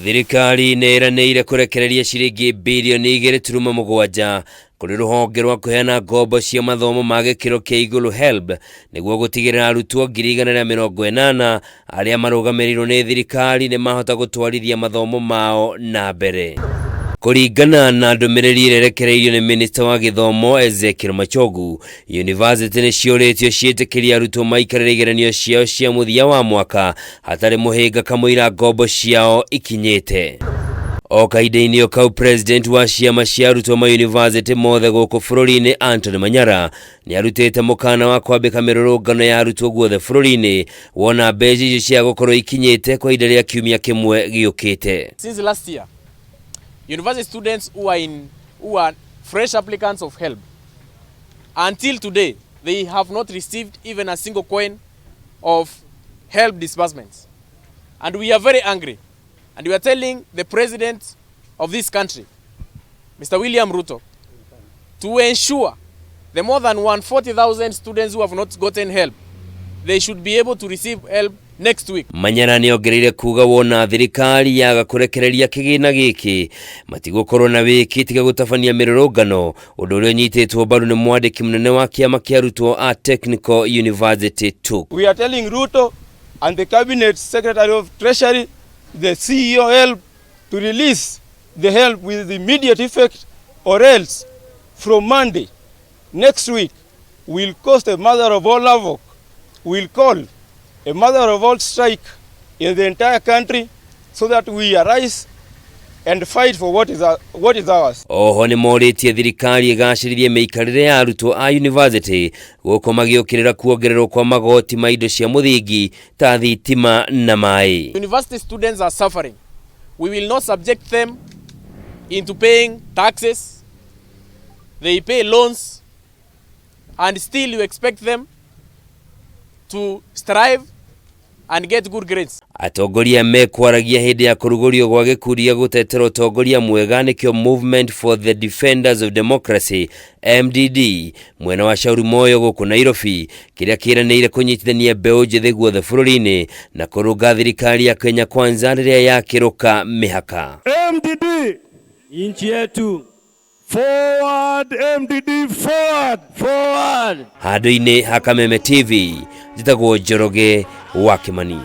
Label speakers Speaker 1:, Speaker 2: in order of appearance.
Speaker 1: Thirikari niirekereirie kurekereria ciringi mbirioni 2.7 kuri ruhonge rwa kuheana ngombo cia mathomo ma gikiro kia iguru HELB niguo gutigirira arutwo 180 aria marugamereirwo ni thirikari ni mahota gutwarithia mathomo mao na mbere. Kuringana na ndumiriri irekereirio ni Minister wa Githomo Ezekiel Machogu, university ni cioritio ciitikiria arutwo maikarire igeranio ciao cia muthia wa mwaka hatari muhinga kamwira ngombo ciao ikinyite. O kahinda-inĩ o kau president wa ciama cia arutwo ma university mothe guku bururi-ini Anthony Manyara ni arutite mukana wa kwambika mirurungano ya arutwo guothe bururi-ini wona mbeca icio cia gukorwo ikinyite kwa ihinda ria kiumia kimwe giukite.
Speaker 2: Since last year, university students who are fresh applicants of HELB, until today, they have not received even a single coin of HELB disbursements. And we are very angry. And we are telling the president of this country, Mr. William Ruto, to ensure the more than 140,000 students who have not gotten HELB, they should be able to receive HELB next week.
Speaker 1: Manyara ni ongereire kuga wona thirikari yaga kurekereria kigina giki matigukorwo na wiki tiga gutabania mirurungano undu uria nyititwo mbaru ni mwandiki munene wa kiama kia arutwo a Technical University 2.
Speaker 3: We are telling Ruto and the Cabinet Secretary of Treasury, the CEO HELB, to release the HELB with immediate effect, or else from Monday next week will cause a mother of all havoc. Will call a mother of all strike in the entire country so that we arise and fight for what is ours.
Speaker 1: Oho ni moritie thirikari igacirithie meikarire ya arutwo a university guko magiukirira kuongererwo kwa magoti ma indo cia muthingi ta thitima na mai.
Speaker 2: University students are suffering. We will not subject them into paying taxes. They pay loans, and still you expect them to strive and get good grades.
Speaker 1: Atongoria mekwaragia hindi ya kurugurio gwa gikuria gutetera utongoria mwega nikio Movement for the Defenders of Democracy MDD mwena wa Shauri Moyo guku Nairobi kiria kiranĩire kunyitithania mbeũ njĩthĩ guothe bururi-ini na kurunga thirikari ya Kenya Kwanza riria yakiruka mihaka.
Speaker 4: MDD inchi yetu, forward MDD, forward.
Speaker 1: Handu-ini ha Kameme TV njitagwo Njoroge wa Kimani.